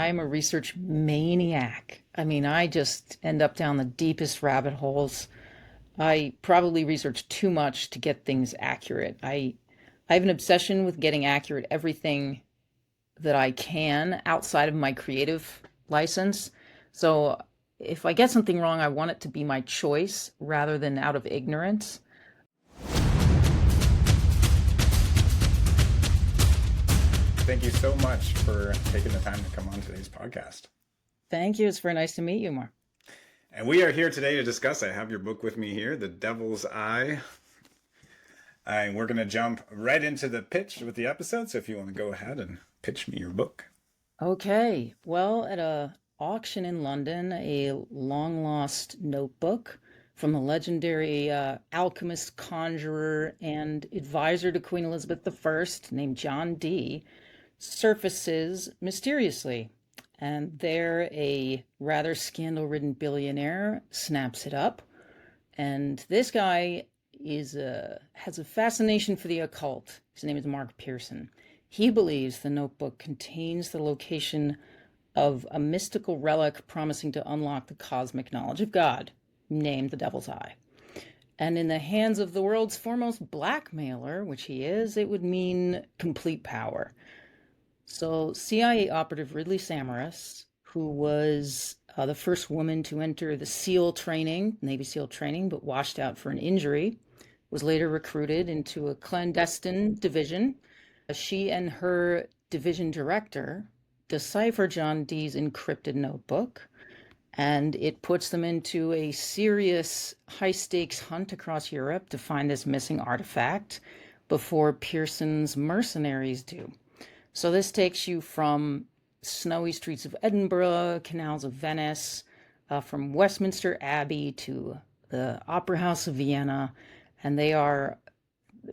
I'm a research maniac. I mean, I just end up down the deepest rabbit holes. I probably research too much to get things accurate. I have an obsession with getting accurate everything that I can outside of my creative license. So if I get something wrong, I want it to be my choice rather than out of ignorance. Thank you so much for taking the time to come on today's podcast. Thank you. It's very nice to meet you, Mark. And we are here today to discuss. I have your book with me here, The Devil's Eye. And we're going to jump right into the pitch with the episode. So if you want to go ahead and pitch me your book. Okay. Well, at a auction in London, a long lost notebook from the legendary alchemist, conjurer, and advisor to Queen Elizabeth I, named John Dee, surfaces mysteriously. And there, a rather scandal-ridden billionaire snaps it up. And this guy has a fascination for the occult. His name is Mark Pearson. He believes the notebook contains the location of a mystical relic promising to unlock the cosmic knowledge of God, named the Devil's Eye. And in the hands of the world's foremost blackmailer, which he is, it would mean complete power. So CIA operative Ridley Samaras, who was the first woman to enter the SEAL training, Navy SEAL training, but washed out for an injury, was later recruited into a clandestine division. She and her division director decipher John Dee's encrypted notebook, and it puts them into a serious high-stakes hunt across Europe to find this missing artifact before Pearson's mercenaries do. So this takes you from snowy streets of Edinburgh, canals of Venice, from Westminster Abbey to the Opera House of Vienna, and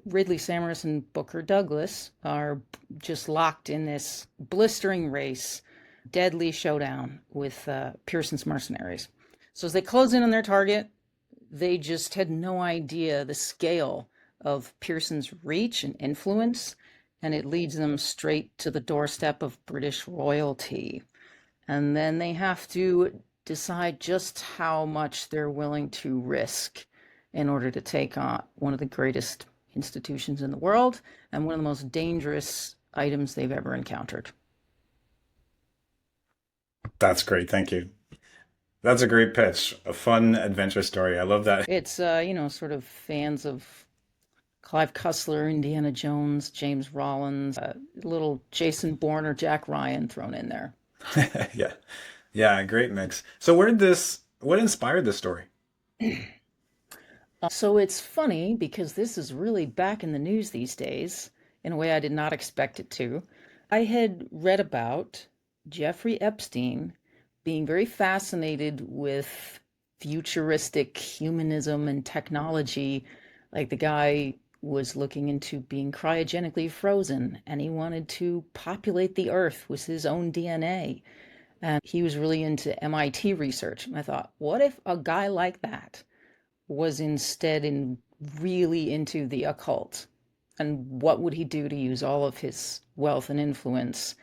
Ridley Samaras and Booker Douglas are just locked in this blistering race, deadly showdown with Pearson's mercenaries. So as they close in on their target, they just had no idea the scale of Pearson's reach and influence, and it leads them straight to the doorstep of British royalty. And then they have to decide just how much they're willing to risk in order to take on one of the greatest institutions in the world and one of the most dangerous items they've ever encountered. That's great. Thank you. That's a great pitch. A fun adventure story. I love that. It's, sort of fans of Clive Cussler, Indiana Jones, James Rollins, a little Jason Bourne or Jack Ryan thrown in there. Yeah. Yeah, great mix. So what inspired this story? So it's funny because this is really back in the news these days in a way I did not expect it to. I had read about Jeffrey Epstein being very fascinated with futuristic humanism and technology. Like the guy was looking into being cryogenically frozen and he wanted to populate the earth with his own DNA. And he was really into MIT research. And I thought, what if a guy like that was really into the occult? And what would he do to use all of his wealth and influence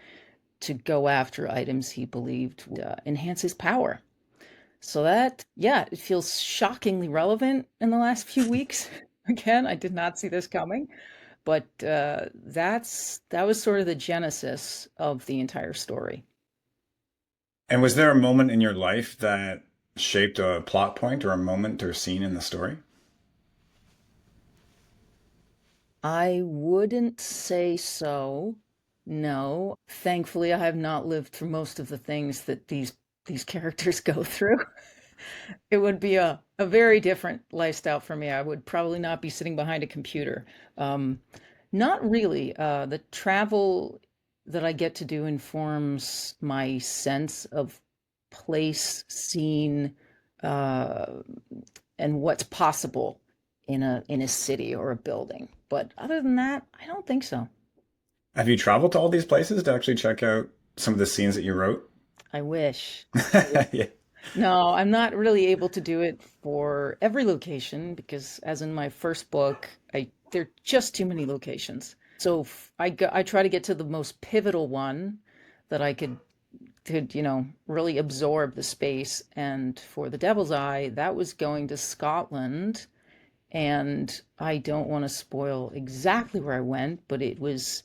to go after items he believed would enhance his power? So it feels shockingly relevant in the last few weeks. Again, I did not see this coming, but that was sort of the genesis of the entire story. And was there a moment in your life that shaped a plot point or a moment or scene in the story? I wouldn't say so. No. Thankfully, I have not lived through most of the things that these characters go through. It would be a very different lifestyle for me. I would probably not be sitting behind a computer. Um, Not really. The travel that I get to do informs my sense of place, scene, uh, and what's possible in a city or a building. But other than that, I don't think so. Have you traveled to all these places to actually check out some of the scenes that you wrote? I wish. I wish. Yeah. No, I'm not really able to do it for every location because, as in my first book, there are just too many locations. So I try to get to the most pivotal one that I could could, really absorb the space. And for The Devil's Eye, that was going to Scotland. And I don't want to spoil exactly where I went, but it was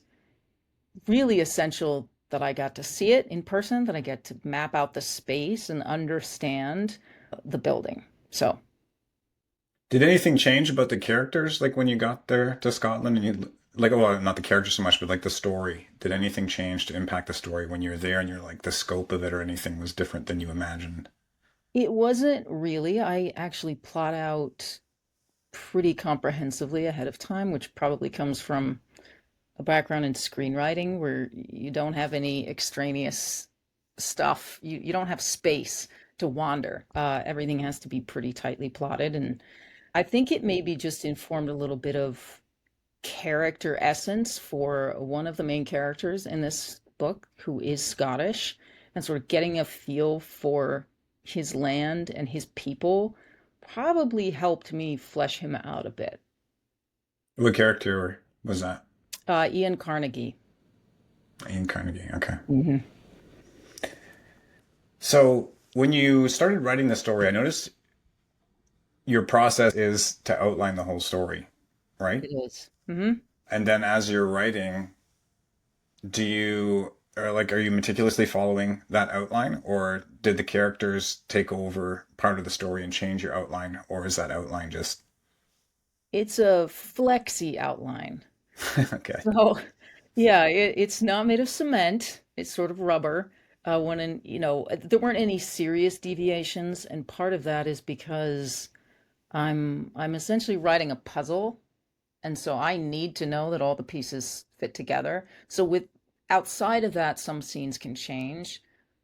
really essential that I got to see it in person, that I get to map out the space and understand the building. So Did anything change about the characters like when you got there to Scotland and you like well not the characters so much but like the story? Did anything change to impact the story when you were there and you're like the scope of it or anything was different than you imagined? it wasn't really. I actually plot out pretty comprehensively ahead of time, which probably comes from a background in screenwriting where you don't have any extraneous stuff. You don't have space to wander. Everything has to be pretty tightly plotted. And I think it maybe just informed a little bit of character essence for one of the main characters in this book who is Scottish and sort of getting a feel for his land and his people probably helped me flesh him out a bit. What character was that? Ian Carnegie. Ian Carnegie. Okay. Hmm. So when you started writing the story, I noticed your process is to outline the whole story, right? It is. Hmm. And then as you're writing, do you or like are you meticulously following that outline or did the characters take over part of the story and change your outline or is that outline just It's a flexi outline. okay. So, yeah, it's not made of cement. It's sort of rubber. There weren't any serious deviations, and part of that is because I'm essentially writing a puzzle, and so I need to know that all the pieces fit together. So with outside of that, some scenes can change,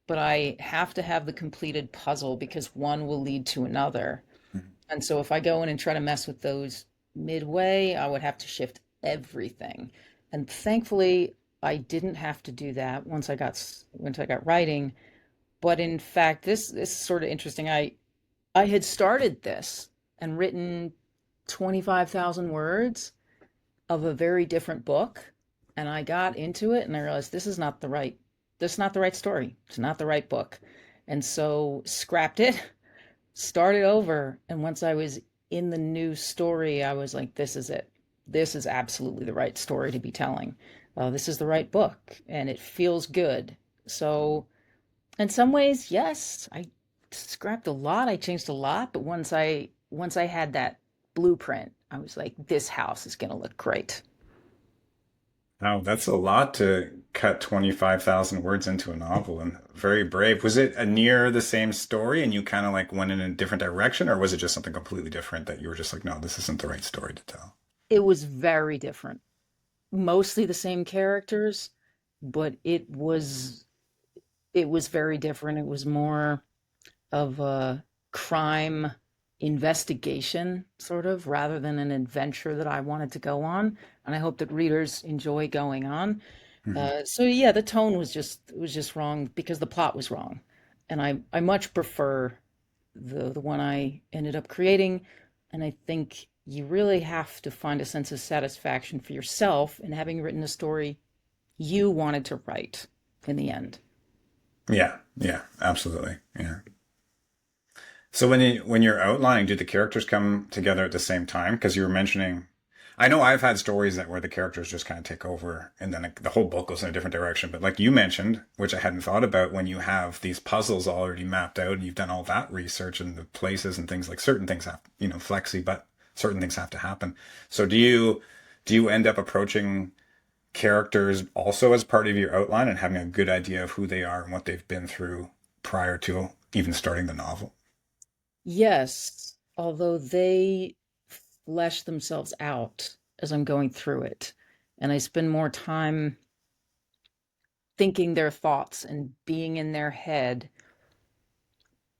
but I have to have the completed puzzle because one will lead to another. And so if I go in and try to mess with those midway, I would have to shift everything. And thankfully, I didn't have to do that once I got writing. But in fact, this is sort of interesting. I had started this and written 25,000 words of a very different book, and I got into it and I realized this is not the right story. It's not the right book. And so scrapped it, started over, and once I was in the new story, I was like, this is it. This is absolutely the right story to be telling. This is the right book, and it feels good. So, in some ways, yes, I scrapped a lot, I changed a lot, but once I had that blueprint, I was like, this house is going to look great. Wow, that's a lot to cut 25,000 words into a novel and very brave. Was it a near the same story and you kind of like went in a different direction or was it just something completely different that you were just like, no, this isn't the right story to tell? It was very different. Mostly the same characters, but it was very different. It was more of a crime investigation, sort of, rather than an adventure that I wanted to go on. And I hope that readers enjoy going on. Mhm. So yeah, the tone was just wrong because the plot was wrong, and I much prefer the one I ended up creating. And I think you really have to find a sense of satisfaction for yourself in having written a story you wanted to write in the end. Yeah, yeah, absolutely. Yeah. So when you're outlining, do the characters come together at the same time? Because you were mentioning, I know I've had stories that where the characters just kind of take over, and then the whole book goes in a different direction. But like you mentioned, which I hadn't thought about, when you have these puzzles already mapped out and you've done all that research and the places and things like certain things have, flexy, but certain things have to happen. So do you end up approaching characters also as part of your outline and having a good idea of who they are and what they've been through prior to even starting the novel? Yes, although they flesh themselves out as I'm going through it, and I spend more time thinking their thoughts and being in their head,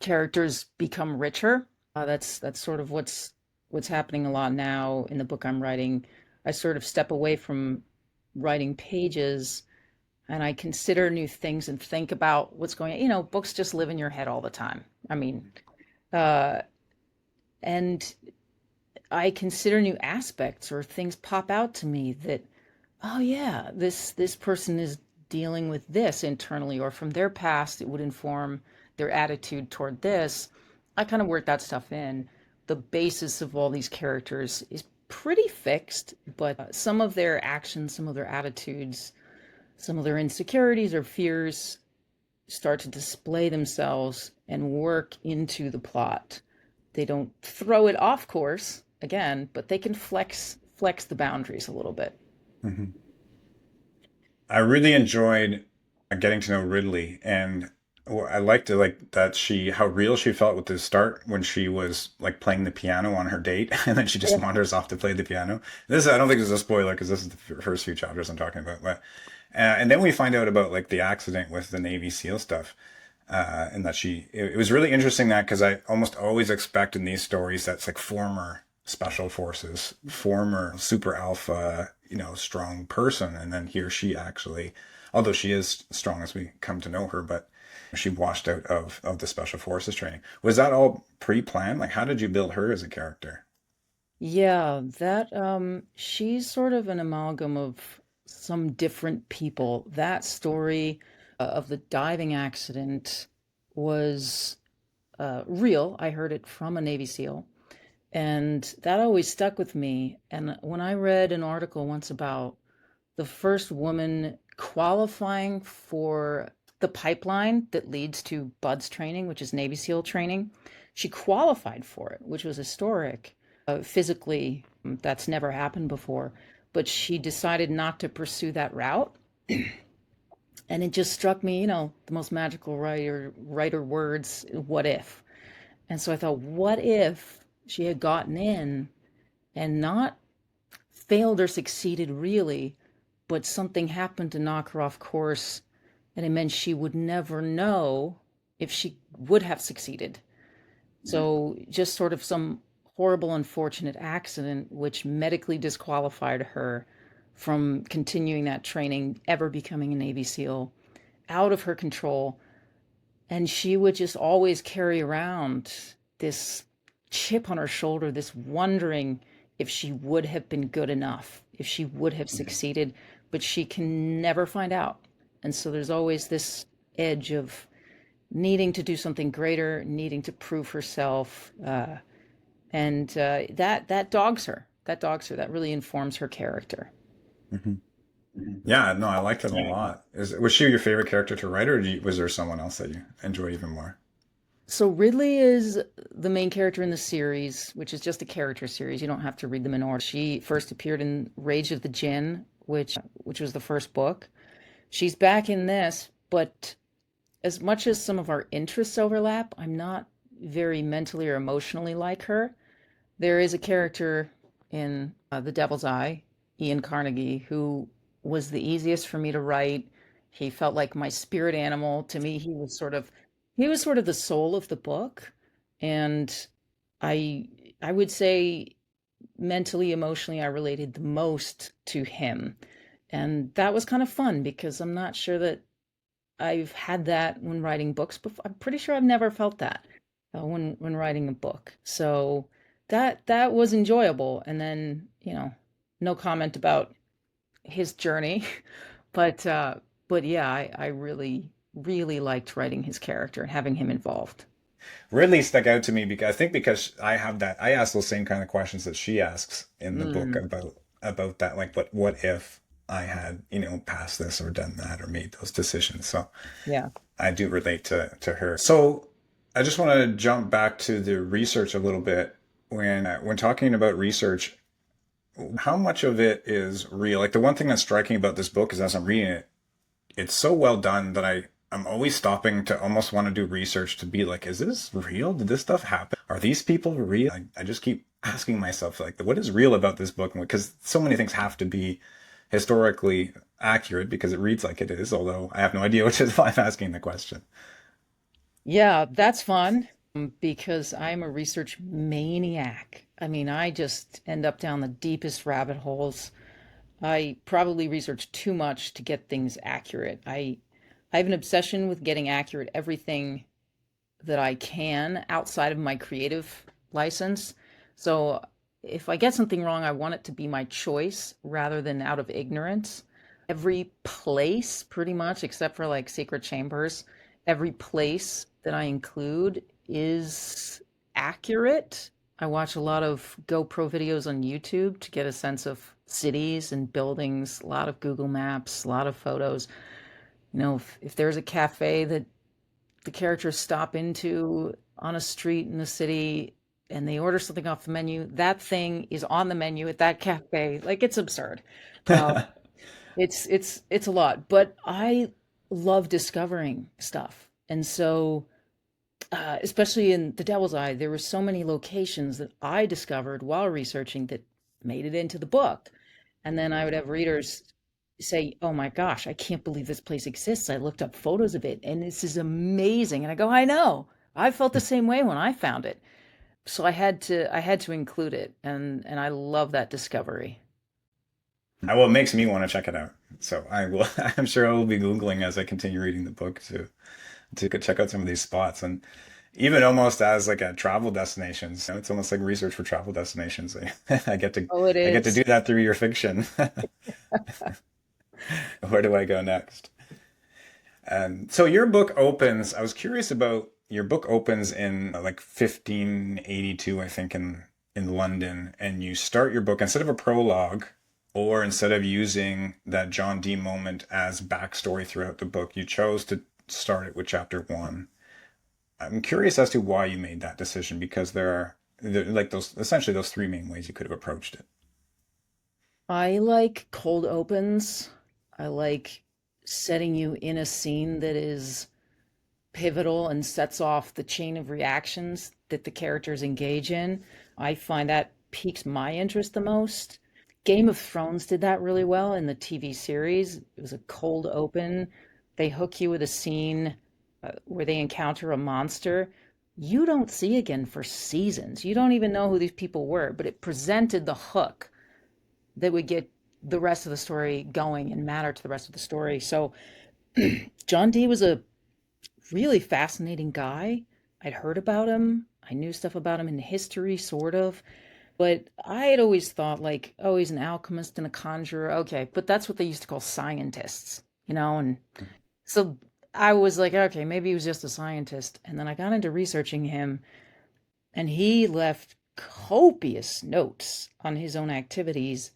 characters become richer. That's sort of what's happening a lot now in the book I'm writing. I sort of step away from writing pages and I consider new things and think about what's going on. Books just live in your head all the time. I mean, uh, and I consider new aspects or things pop out to me that, oh yeah, this person is dealing with this internally, or from their past, it would inform their attitude toward this. I kind of work that stuff in. The basis of all these characters is pretty fixed, but some of their actions, some of their attitudes, some of their insecurities or fears start to display themselves and work into the plot. They don't throw it off course again, but they can flex the boundaries a little bit. Hmm. I really enjoyed getting to know Ridley, and I liked it, like that she how real she felt with the start when she was like playing the piano on her date, and then she just Yeah. wanders off to play the piano. This I don't think this is a spoiler because this is the first few chapters I'm talking about, but and then we find out about like the accident with the Navy SEAL stuff. And that it was really interesting that because I almost always expect in these stories that's like former special forces, former super alpha, strong person. And then here she actually, although she is strong as we come to know her, but she washed out of the special forces training. Was that all pre-planned? Like, how did you build her as a character? Yeah, that she's sort of an amalgam of some different people. That story of the diving accident was real. I heard it from a Navy SEAL, and that always stuck with me. And when I read an article once about the first woman qualifying for the pipeline that leads to BUDS training, which is Navy SEAL training, she qualified for it, which was historic. Physically, that's never happened before, but she decided not to pursue that route. And it just struck me, the most magical writer words, what if? And so I thought, what if she had gotten in and not failed or succeeded really, but something happened to knock her off course, and it meant she would never know if she would have succeeded. So just sort of some horrible, unfortunate accident which medically disqualified her from continuing that training, ever becoming a Navy SEAL, out of her control. And she would just always carry around this chip on her shoulder, this wondering if she would have been good enough, if she would have succeeded, but she can never find out. And so there's always this edge of needing to do something greater, needing to prove herself, and that dogs her. That dogs her. That really informs her character. Hmm. Yeah, no, I liked it a lot. Was she your favorite character to write, or was there someone else that you enjoyed even more? So Ridley is the main character in the series, which is just a character series. You don't have to read them in order. She first appeared in Rage of the Jinn, which was the first book. She's back in this, but as much as some of our interests overlap, I'm not very mentally or emotionally like her. There is a character in The Devil's Eye, Ian Carnegie, who was the easiest for me to write. He felt like my spirit animal. To me, he was sort of the soul of the book. And I I would say mentally, emotionally, I related the most to him. And that was kind of fun because I'm not sure that I've had that when writing books before. I'm pretty sure I've never felt that when writing a book. So that was enjoyable. And then, no comment about his journey, but yeah, I really really liked writing his character and having him involved. Ridley stuck out to me because I think because I ask those same kind of questions that she asks in the book Mm, about that, like what if I had, passed this or done that or made those decisions. So yeah. I do relate to her. So I just want to jump back to the research a little bit. When talking about research, how much of it is real? Like the one thing that's striking about this book is as I'm reading it, it's so well done that I'm always stopping to almost want to do research to be like, is this real? Did this stuff happen? Are these people real? I just keep asking myself like, what is real about this book? Because so many things have to be historically accurate because it reads like it is, although I have no idea, which is why I'm asking the question. Yeah, that's fun because I'm a research maniac. I mean, I just end up down the deepest rabbit holes. I probably research too much to get things accurate. I have an obsession with getting accurate everything that I can outside of my creative license. So if I get something wrong, I want it to be my choice rather than out of ignorance. every place pretty much, except for like secret chambers, every place that I include is accurate. I watch a lot of GoPro videos on YouTube to get a sense of cities and buildings, a lot of Google Maps, a lot of photos. If there's a cafe that the characters stop into on a street in the city and they order something off the menu, that thing is on the menu at that cafe. Like it's absurd. Uh, it's a lot, but I love discovering stuff. And so, especially in The Devil's Eye, there were so many locations that I discovered while researching that made it into the book. And then I would have readers say, "Oh my gosh, I can't believe this place exists. I looked up photos of it and this is amazing." And I go, "I know. I felt the same way when I found it." So I had to include it, and I love that discovery. Well, it makes me want to check it out. So I will. I'm sure I will be Googling as I continue reading the book to check out some of these spots, and even almost as like a travel destinations. It's almost like research for travel destinations. I get to Oh, it I get to is. do that through your fiction. Where do I go next? So your book opens. I was curious about your book opens in like 1582, I think, in London, and you start your book instead of a prologue, or instead of using that John Dee moment as backstory throughout the book, you chose to start it with chapter one. I'm curious as to why you made that decision because there like those essentially those three main ways you could have approached it. I like cold opens. I like setting you in a scene that is pivotal and sets off the chain of reactions that the characters engage in. I find that piques my interest the most. Game of Thrones did that really well in the TV series. It was a cold open. They hook you with a scene where they encounter a monster you don't see again for seasons. You don't even know who these people were, but it presented the hook that would get the rest of the story going and matter to the rest of the story. So John Dee was a really fascinating guy. I'd heard about him. I knew stuff about him in history, sort of. But I had always thought, like, oh, he's an alchemist and a conjurer. Okay, but that's what they used to call scientists, And so I was like, okay, maybe he was just a scientist. And then I got into researching him, and he left copious notes on his own activities.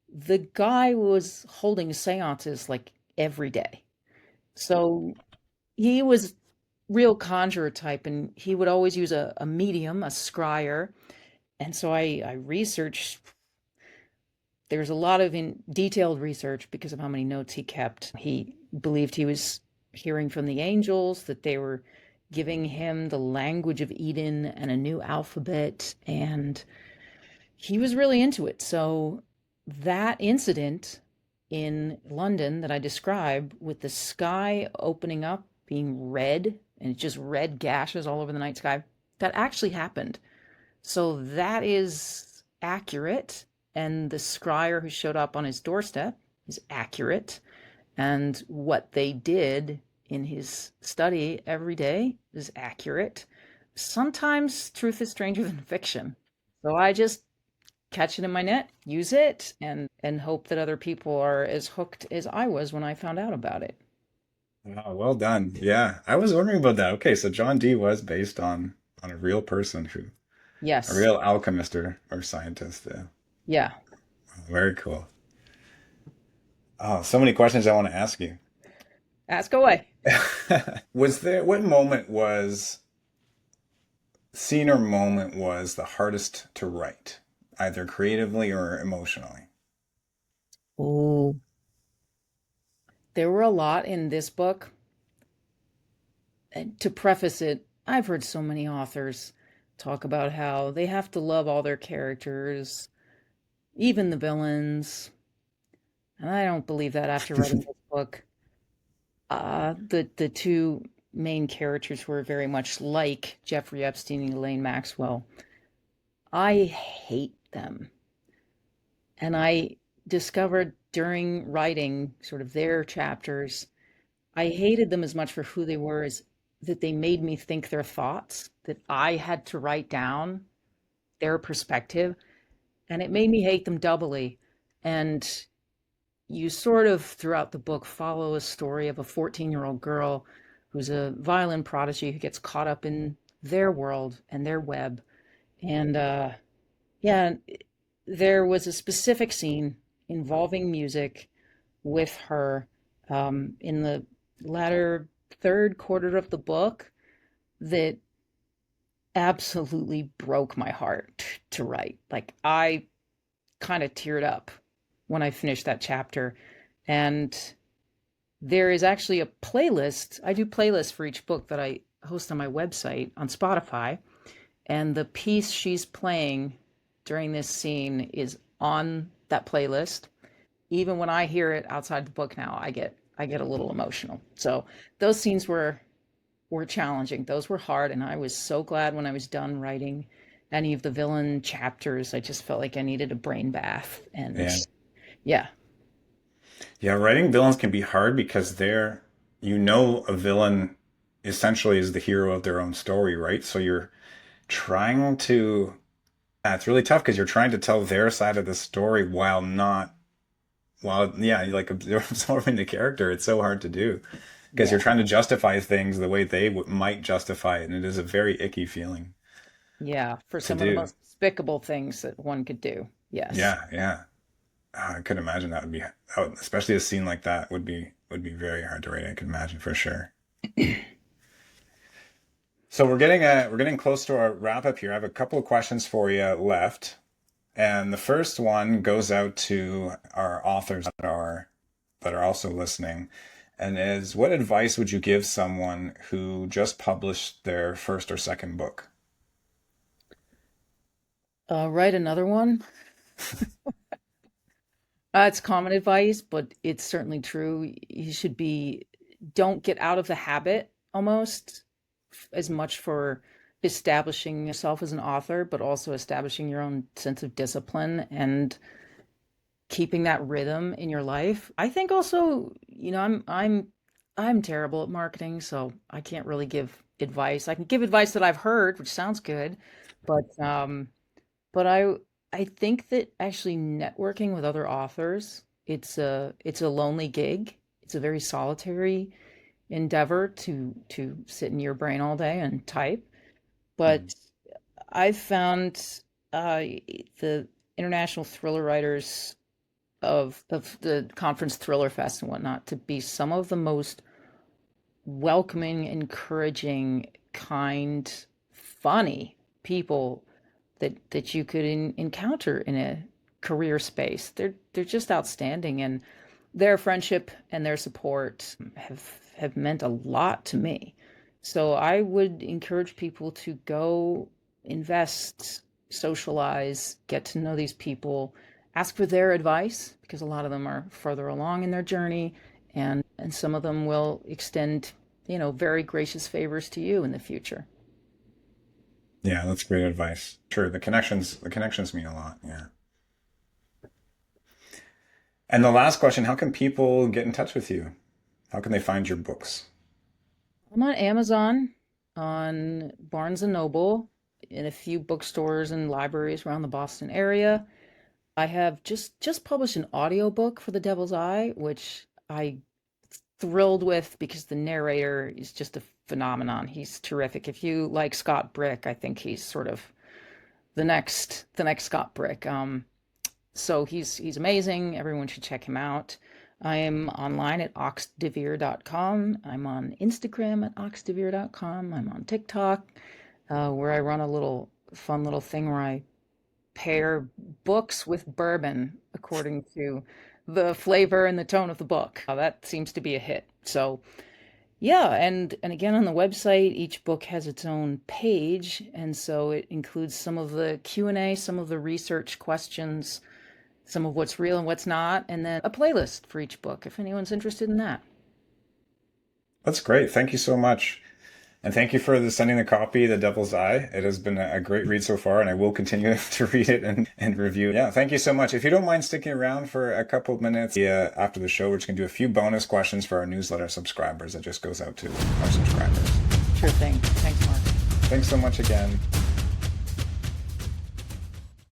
The guy was holding seances like every day. So he was real conjurer type, and he would always use a medium, a scryer. And so I researched. There's a lot of detailed research because of how many notes he kept. He believed he was hearing from the angels, that they were giving him the language of Eden and a new alphabet, and he was really into it. So that incident in London that I described with the sky opening up, being red, and just red gashes all over the night sky, that actually happened. So that is accurate. And the scryer who showed up on his doorstep is accurate. And what they did in his study every day is accurate. Sometimes truth is stranger than fiction. So I just catch it in my net, use it, and hope that other people are as hooked as I was when I found out about it. Oh, well done. Yeah, I was wondering about that. Okay, so John Dee was based on a real person who a Yes. real alchemist or scientist. Yeah. Yeah. Very cool. Oh, so many questions I want to ask you. Ask away. What moment was scene or moment was the hardest to write, either creatively or emotionally? Oh, there were a lot in this book. And to preface it, I've heard so many authors talk about how they have to love all their characters, even the villains. And I don't believe that after writing this book. The two main characters were very much like Jeffrey Epstein and Elaine Maxwell. I hate them. And I discovered during writing sort of their chapters, I hated them as much for who they were as that they made me think their thoughts, that I had to write down their perspective, and it made me hate them doubly. And you sort of throughout the book follow a story of a 14-year-old girl who's a violin prodigy who gets caught up in their world and their web. And yeah, there was a specific scene involving music with her in the latter third quarter of the book that absolutely broke my heart to write. Like I kind of teared up when I finished that chapter. And there is actually a playlist. I do playlists for each book that I host on my website on Spotify. And the piece she's playing during this scene is on that playlist. Even when I hear it outside the book now, I get a little emotional. So those scenes were challenging. Those were hard, and I was so glad when I was done writing any of the villain chapters. I just felt like I needed a brain bath. And Yeah. yeah, Yeah, writing villains can be hard because a villain essentially is the hero of their own story, right? So you're trying to, yeah, it's really tough because you're trying to tell their side of the story while not, yeah, like absorbing the character. It's so hard to do because yeah, you're trying to justify things the way they might justify it. And it is a very icky feeling yeah. For to some of the do. most despicable things that one could do. Yes. Yeah, yeah. I could imagine that would be, especially a scene like that would be very hard to write. I can imagine for sure. So we're getting close to our wrap up here. I have a couple of questions for you left, and the first one goes out to our authors that are also listening, and is what advice would you give someone who just published their first or second book? Write another one. It's common advice, but it's certainly true. You should be, don't get out of the habit almost as much for establishing yourself as an author, but also establishing your own sense of discipline and keeping that rhythm in your life. I think also, I'm terrible at marketing, so I can't really give advice. I can give advice that I've heard, which sounds good, but but I think that actually networking with other authors, it's a lonely gig. It's a very solitary endeavor to sit in your brain all day and type. Mhm. But I've found uh, the international thriller writers of the conference Thriller Fest and whatnot to be some of the most welcoming, encouraging, kind, funny people that you could encounter in a career space. They're just outstanding, and their friendship and their support have meant a lot to me. So I would encourage people to go invest, socialize, get to know these people, ask for their advice because a lot of them are further along in their journey, and some of them will extend, very gracious favors to you in the future. Yeah, that's great advice. Sure, the connections mean a lot. Yeah. And the last question, how can people get in touch with you? How can they find your books? I'm on Amazon, on Barnes and Noble, in a few bookstores and libraries around the Boston area. I have just published an audiobook for The Devil's Eye, which I thrilled with because the narrator is just a phenomenon. He's terrific. If you like Scott Brick, I think he's sort of the next Scott Brick. So he's amazing. Everyone should check him out. I am online at oxdevere.com. I'm on Instagram at oxdevere.com. I'm on TikTok, where I run a little fun little thing where I pair books with bourbon according to the flavor and the tone of the book. That seems to be a hit. So yeah, and again on the website, each book has its own page, and so it includes some of the Q&A, some of the research questions, some of what's real and what's not, and then a playlist for each book if anyone's interested in that. That's great. Thank you so much. And thank you for sending the copy, The Devil's Eye. It has been a great read so far, and I will continue to read it and review it. Yeah, thank you so much. If you don't mind sticking around for a couple of minutes after the show, we're just going to do a few bonus questions for our newsletter subscribers that just goes out to our subscribers. Sure thing. Thanks, Mark. Thanks so much again.